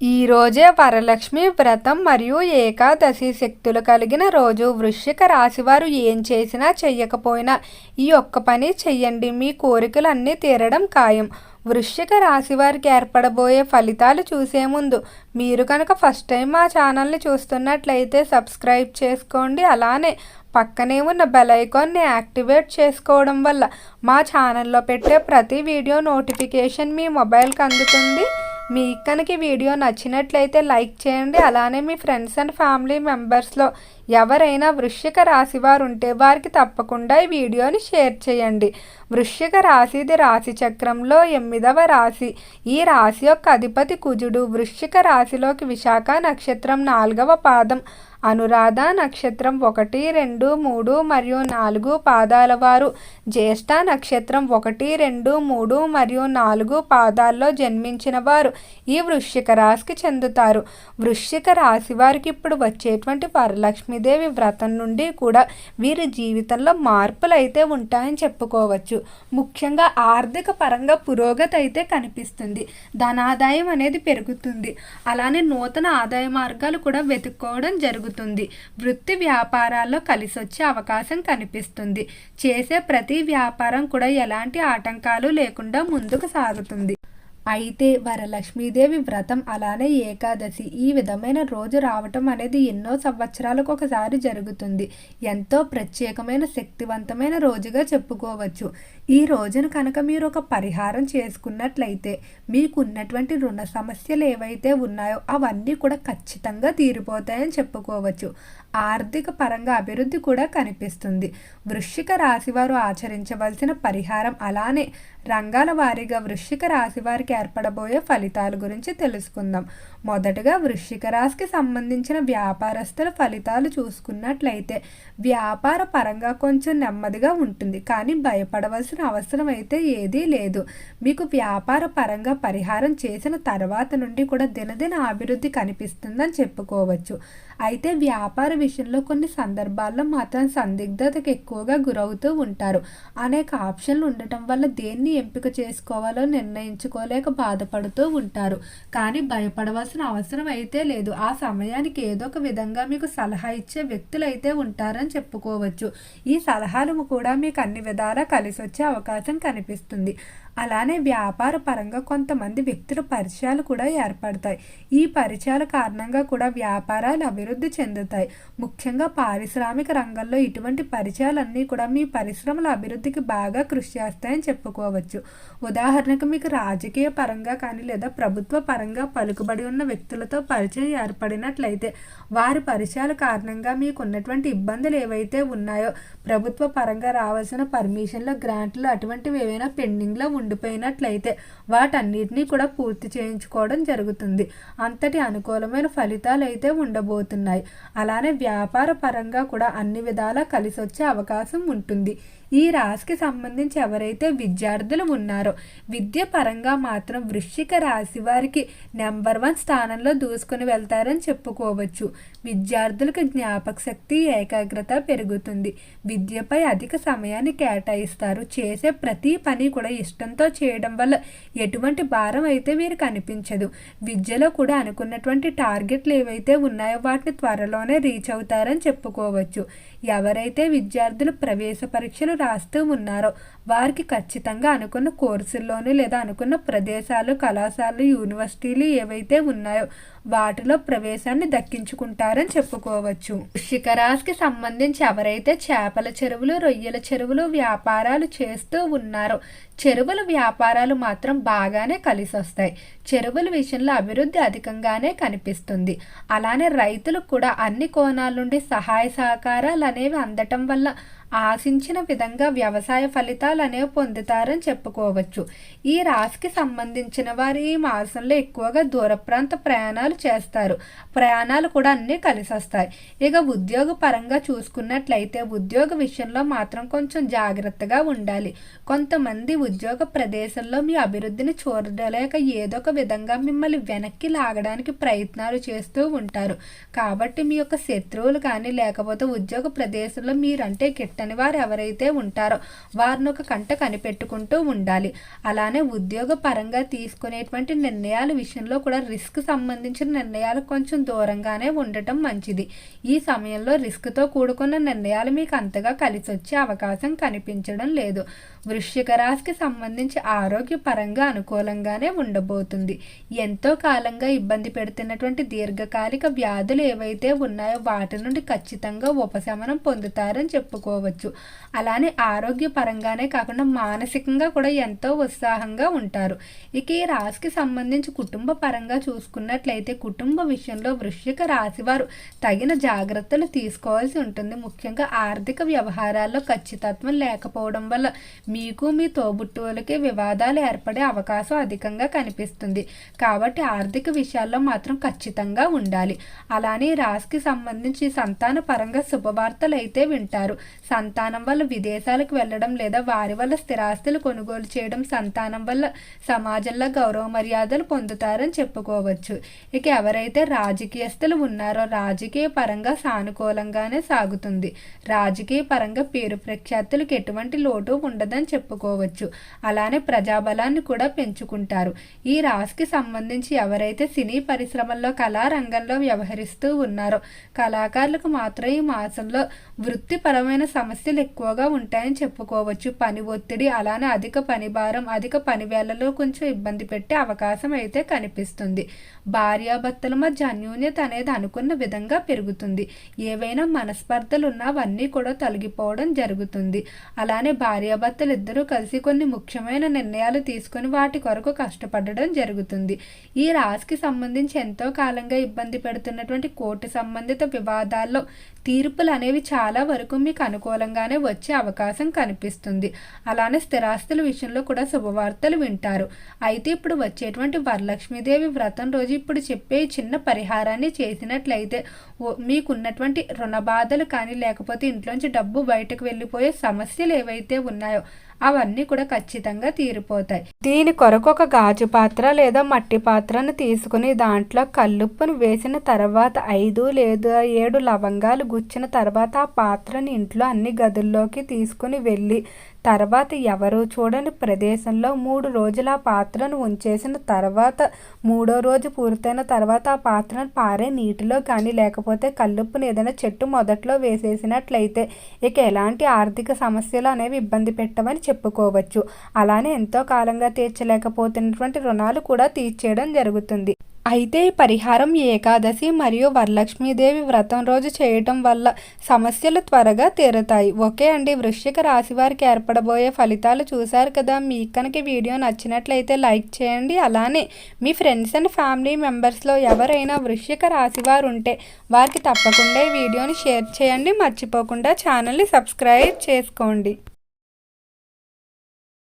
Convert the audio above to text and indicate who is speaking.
Speaker 1: ఈ రోజే వరలక్ష్మి వ్రతం మరియు ఏకాదశి శక్తులు కలిగిన రోజు. వృశ్చిక రాశివారు ఏం చేసినా చెయ్యకపోయినా ఈ ఒక్క పని చెయ్యండి, మీ కోరికలన్నీ తీరడం ఖాయం. వృశ్చిక రాశి వారికి ఏర్పడబోయే ఫలితాలు చూసే ముందు మీరు కనుక ఫస్ట్ టైం మా ఛానల్ని చూస్తున్నట్లయితే సబ్స్క్రైబ్ చేసుకోండి. అలానే పక్కనే ఉన్న బెల్ ఐకాన్ని యాక్టివేట్ చేసుకోవడం వల్ల మా ఛానల్లో పెట్టే ప్రతి వీడియో నోటిఫికేషన్ మీ మొబైల్కి అందుతుంది. మీకు కనుక వీడియో నచ్చినట్లయితే లైక్ చేయండి. అలానే మీ ఫ్రెండ్స్ అండ్ ఫ్యామిలీ మెంబర్స్లో ఎవరైనా వృశ్చిక రాశి వారు ఉంటే వారికి తప్పకుండా ఈ వీడియోని షేర్ చేయండి. వృశ్చిక రాశిది రాశి చక్రంలో 8వ రాశి. ఈ రాశి యొక్క అధిపతి కుజుడు. వృశ్చిక రాశిలోకి విశాఖ నక్షత్రం 4వ పాదం, అనురాధ నక్షత్రం 1, 2, 3 మరియు 4 పాదాల వారు, జ్యేష్ఠ నక్షత్రం 1, 2, 3 మరియు 4 పాదాల్లో జన్మించిన వారు ఈ వృశ్చిక రాశికి చెందుతారు. వృశ్చిక రాశి వారికి ఇప్పుడు వచ్చేటువంటి వరలక్ష్మీదేవి వ్రతం నుండి కూడా వీరి జీవితంలో మార్పులు అయితే ఉంటాయని చెప్పుకోవచ్చు. ముఖ్యంగా ఆర్థిక పరంగా పురోగతి అయితే కనిపిస్తుంది. ధనాదాయం అనేది పెరుగుతుంది. అలానే నూతన ఆదాయ మార్గాలు కూడా వెతుక్కోవడం జరుగుతుంది. వృత్తి వ్యాపారాల్లో కలిసి వచ్చే అవకాశం కనిపిస్తుంది. చేసే ప్రతి వ్యాపారం కూడా ఎలాంటి ఆటంకాలు లేకుండా ముందుకు సాగుతుంది. అయితే వరలక్ష్మీదేవి వ్రతం అలానే ఏకాదశి ఈ విధమైన రోజు రావటం అనేది ఎన్నో సంవత్సరాలకు ఒకసారి జరుగుతుంది. ఎంతో ప్రత్యేకమైన శక్తివంతమైన రోజుగా చెప్పుకోవచ్చు. ఈ రోజున కనుక మీరు ఒక పరిహారం చేసుకున్నట్లయితే మీకున్నటువంటి రుణ సమస్యలు ఏవైతే ఉన్నాయో అవన్నీ కూడా ఖచ్చితంగా తీరిపోతాయని చెప్పుకోవచ్చు. ఆర్థిక పరంగా అభివృద్ధి కూడా కనిపిస్తుంది. వృశ్చిక రాశి వారు ఆచరించవలసిన పరిహారం అలానే రంగాల వారీగా వృశ్చిక రాశి వారికి ఏర్పడబోయే ఫలితాల గురించి తెలుసుకుందాం. మొదటగా వృశ్చిక రాశికి సంబంధించిన వ్యాపారస్తుల ఫలితాలు చూసుకున్నట్లయితే వ్యాపార పరంగా కొంచెం నెమ్మదిగా ఉంటుంది, కానీ భయపడవలసిన అవసరం అయితే ఏదీ లేదు. మీకు వ్యాపార పరంగా పరిహారం చేసిన తర్వాత నుండి కూడా దినదిన అభివృద్ధి కనిపిస్తుందని చెప్పుకోవచ్చు. అయితే వ్యాపార విషయంలో కొన్ని సందర్భాల్లో మాత్రం సందిగ్ధతకు ఎక్కువగా గురవుతూ ఉంటారు. అనేక ఆప్షన్లు ఉండటం వల్ల దేన్ని ఎంపిక చేసుకోవాలో నిర్ణయించుకోలేక బాధపడుతూ ఉంటారు. కానీ భయపడవలసిన అవసరం అయితే లేదు. ఆ సమయానికి ఏదో ఒక విధంగా మీకు సలహా ఇచ్చే వ్యక్తులు అయితే ఉంటారని చెప్పుకోవచ్చు. ఈ సలహాలు కూడా మీకు అన్ని విధాలా కలిసి వచ్చే అవకాశం కనిపిస్తుంది. అలానే వ్యాపార పరంగా కొంతమంది వ్యక్తుల పరిచయాలు కూడా ఏర్పడతాయి. ఈ పరిచయాల కారణంగా కూడా వ్యాపారాలు అభివృద్ధి చెందుతాయి. ముఖ్యంగా పారిశ్రామిక రంగంలో ఇటువంటి పరిచయాలన్నీ కూడా మీ పరిశ్రమల అభివృద్ధికి బాగా కృషి చేస్తాయని చెప్పుకోవచ్చు. ఉదాహరణకు మీకు రాజకీయ పరంగా కానీ లేదా ప్రభుత్వ పరంగా పలుకుబడి ఉన్న వ్యక్తులతో పరిచయం ఏర్పడినట్లయితే వారి పరిచయాల కారణంగా మీకు ఉన్నటువంటి ఇబ్బందులు ఏవైతే ఉన్నాయో, ప్రభుత్వ పరంగా రావాల్సిన పర్మిషన్లు, గ్రాంట్లు అటువంటివి ఏవైనా పెండింగ్లో ఉండిపోయినట్లయితే వాటన్నిటినీ కూడా పూర్తి చేయించుకోవడం జరుగుతుంది. అంతటి అనుకూలమైన ఫలితాలు అయితే ఉండబోతున్నాయి. అలానే వ్యాపార పరంగా కూడా అన్ని విధాలా కలిసి వచ్చే అవకాశం ఉంటుంది. ఈ రాశికి సంబంధించి ఎవరైతే విద్యార్థులు ఉన్నారో విద్య పరంగా మాత్రం వృశ్చిక రాశి వారికి నెంబర్ 1 స్థానంలో దూసుకుని వెళ్తారని చెప్పుకోవచ్చు. విద్యార్థులకు జ్ఞాపక శక్తి, ఏకాగ్రత పెరుగుతుంది. విద్యపై అధిక సమయాన్ని కేటాయిస్తారు. చేసే ప్రతి పని కూడా ఇష్టంతో చేయడం వల్ల ఎటువంటి భారం అయితే వీరికి అనిపించదు. విద్యలో కూడా అనుకున్నటువంటి టార్గెట్లు ఏవైతే ఉన్నాయో వాటిని త్వరలోనే రీచ్ అవుతారని చెప్పుకోవచ్చు. ఎవరైతే విద్యార్థులు ప్రవేశ పరీక్షలు రాస్తూ ఉన్నారో వారికి ఖచ్చితంగా అనుకున్న కోర్సుల్లోనూ లేదా అనుకున్న ప్రదేశాలు, కళాశాలలు, యూనివర్సిటీలు ఏవైతే ఉన్నాయో వాటిలో ప్రవేశాన్ని దక్కించుకుంటారని చెప్పుకోవచ్చు. వృశ్చిక రాశికి సంబంధించి ఎవరైతే చేపల చెరువులు, రొయ్యల చెరువులు వ్యాపారాలు చేస్తూ ఉన్నారో చెరువుల వ్యాపారాలు మాత్రం బాగానే కలిసి వస్తాయి. చెరువుల విషయంలో అభివృద్ధి అధికంగానే కనిపిస్తుంది. అలానే రైతులకు కూడా అన్ని కోణాల నుండి సహాయ సహకారాలు అనేవి అందటం వల్ల ఆశించిన విధంగా వ్యవసాయ ఫలితాలు అనేవి పొందుతారని చెప్పుకోవచ్చు. ఈ రాశికి సంబంధించిన వారు ఈ మాసంలో ఎక్కువగా దూర ప్రాంత ప్రయాణాలు చేస్తారు. ప్రయాణాలు కూడా అన్నీ కలిసి వస్తాయి. ఇక ఉద్యోగ పరంగా చూసుకున్నట్లయితే ఉద్యోగ విషయంలో మాత్రం కొంచెం జాగ్రత్తగా ఉండాలి. కొంతమంది ఉద్యోగ ప్రదేశంలో మీ అభివృద్ధిని చూడలేక ఏదో ఒక విధంగా మిమ్మల్ని వెనక్కి లాగడానికి ప్రయత్నాలు చేస్తూ ఉంటారు. కాబట్టి మీ యొక్క శత్రువులు కానీ లేకపోతే ఉద్యోగ ప్రదేశంలో మీరంటే గిట్ట గిట్టని వారు ఎవరైతే ఉంటారో వారిని ఒక కంట కనిపెట్టుకుంటూ ఉండాలి. అలానే ఉద్యోగ పరంగా తీసుకునేటువంటి నిర్ణయాల విషయంలో కూడా రిస్క్ సంబంధించిన నిర్ణయాలు కొంచెం దూరంగానే ఉండటం మంచిది. ఈ సమయంలో రిస్క్తో కూడుకున్న నిర్ణయాలు మీకు అంతగా కలిసి వచ్చే అవకాశం కనిపించడం లేదు. వృశ్చిక రాశికి సంబంధించి ఆరోగ్య పరంగా అనుకూలంగానే ఉండబోతుంది. ఎంతో కాలంగా ఇబ్బంది పెడుతున్నటువంటి దీర్ఘకాలిక వ్యాధులు ఏవైతే ఉన్నాయో వాటి నుండి ఖచ్చితంగా ఉపశమనం పొందుతారని చెప్పుకోవచ్చు. అలానే ఆరోగ్య పరంగానే కాకుండా మానసికంగా కూడా ఎంతో ఉత్సాహంగా ఉంటారు. ఇక ఈ రాశికి సంబంధించి కుటుంబ పరంగా చూసుకున్నట్లయితే కుటుంబ విషయంలో వృశ్చిక రాశి వారు తగిన జాగ్రత్తలు తీసుకోవాల్సి ఉంటుంది. ముఖ్యంగా ఆర్థిక వ్యవహారాల్లో ఖచ్చితత్వం లేకపోవడం వల్ల మీకు మీ తోబుట్టువులకి వివాదాలు ఏర్పడే అవకాశం అధికంగా కనిపిస్తుంది. కాబట్టి ఆర్థిక విషయాల్లో మాత్రం ఖచ్చితంగా ఉండాలి. అలానే రాశికి సంబంధించి సంతాన పరంగా శుభవార్తలు అయితే వింటారు. సంతానం వల్ల విదేశాలకు వెళ్ళడం లేదా వారి వల్ల స్థిరాస్తులు కొనుగోలు చేయడం, సంతానం వల్ల సమాజంలో గౌరవ మర్యాదలు పొందుతారని చెప్పుకోవచ్చు. ఇక ఎవరైతే రాజకీయస్తులు ఉన్నారో రాజకీయ పరంగా సానుకూలంగానే సాగుతుంది. రాజకీయ పరంగా పేరు ప్రఖ్యాతులకు ఎటువంటి లోటు ఉండదని చెప్పుకోవచ్చు. అలానే ప్రజాబలాన్ని కూడా పెంచుకుంటారు. ఈ రాశికి సంబంధించి ఎవరైతే సినీ పరిశ్రమల్లో కళారంగంలో వ్యవహరిస్తూ ఉన్నారో కళాకారులకు మాత్రం ఈ మాసంలో వృత్తిపరమైన సమస్యలు ఎక్కువగా ఉంటాయని చెప్పుకోవచ్చు. పని ఒత్తిడి, అలానే అధిక పని భారం, అధిక పని వేళలో కొంచెం ఇబ్బంది పెట్టే అవకాశం అయితే కనిపిస్తుంది. భార్యాభర్తల మధ్య అన్యోన్యత అనేది అనుకున్న విధంగా పెరుగుతుంది. ఏవైనా మనస్పర్ధలు ఉన్నా అవన్నీ కూడా తొలగిపోవడం జరుగుతుంది. అలానే భార్యాభర్తలు ఇద్దరూ కలిసి కొన్ని ముఖ్యమైన నిర్ణయాలు తీసుకొని వాటి కొరకు కష్టపడడం జరుగుతుంది. ఈ రాశికి సంబంధించి ఎంతో కాలంగా ఇబ్బంది పెడుతున్నటువంటి కోర్టు సంబంధిత వివాదాల్లో తీర్పులు అనేవి చాలా వరకు మీకు అనుకూలంగానే వచ్చే అవకాశం కనిపిస్తుంది. అలానే స్థిరాస్తుల విషయంలో కూడా శుభవార్తలు వింటారు. అయితే ఇప్పుడు వచ్చేటువంటి వరలక్ష్మీదేవి వ్రతం రోజు ఇప్పుడు చెప్పే చిన్న పరిహారాన్ని చేసినట్లయితే మీకున్నటువంటి రుణ బాధలు కానీ లేకపోతే ఇంట్లోంచి డబ్బు బయటకు వెళ్ళిపోయే సమస్యలు ఏవైతే ఉన్నాయో అవన్నీ కూడా ఖచ్చితంగా తీరిపోతాయి. దీని కొరకు ఒక గాజు పాత్ర లేదా మట్టి పాత్రను తీసుకుని దాంట్లో కల్లుప్పును వేసిన తర్వాత 5 లేదా 7 లవంగాలు గుచ్చిన తర్వాత ఆ పాత్రని ఇంట్లో అన్ని గదుల్లోకి తీసుకుని వెళ్ళి తర్వాత ఎవరు చూడని ప్రదేశంలో 3 రోజులు ఆ పాత్రను ఉంచేసిన తర్వాత 3వ రోజు పూర్తయిన తర్వాత ఆ పాత్రను పారే నీటిలో కానీ లేకపోతే కల్లుప్పుని ఏదైనా చెట్టు మొదట్లో వేసేసినట్లయితే ఇక ఎలాంటి ఆర్థిక సమస్యలు అనేవి ఇబ్బంది పెట్టవని చెప్పుకోవచ్చు. అలానే ఎంతో కాలంగా తీర్చలేకపోతున్నటువంటి రుణాలు కూడా తీర్చేయడం జరుగుతుంది. అయితే ఈ పరిహారం ఏకాదశి మరియు వరలక్ష్మీదేవి వ్రతం రోజు చేయటం వల్ల సమస్యలు త్వరగా తీరుతాయి. ఓకే అండి, వృశ్చిక రాశి వారికి ఏర్పడబోయే ఫలితాలు చూశారు కదా. మీకు కనుక వీడియో నచ్చినట్లయితే లైక్ చేయండి. అలానే మీ ఫ్రెండ్స్ అండ్ ఫ్యామిలీ మెంబర్స్లో ఎవరైనా వృశ్చిక రాశి వారు ఉంటే వారికి తప్పకుండా ఈ వీడియోని షేర్ చేయండి. మర్చిపోకుండా ఛానల్ని సబ్స్క్రైబ్ చేసుకోండి.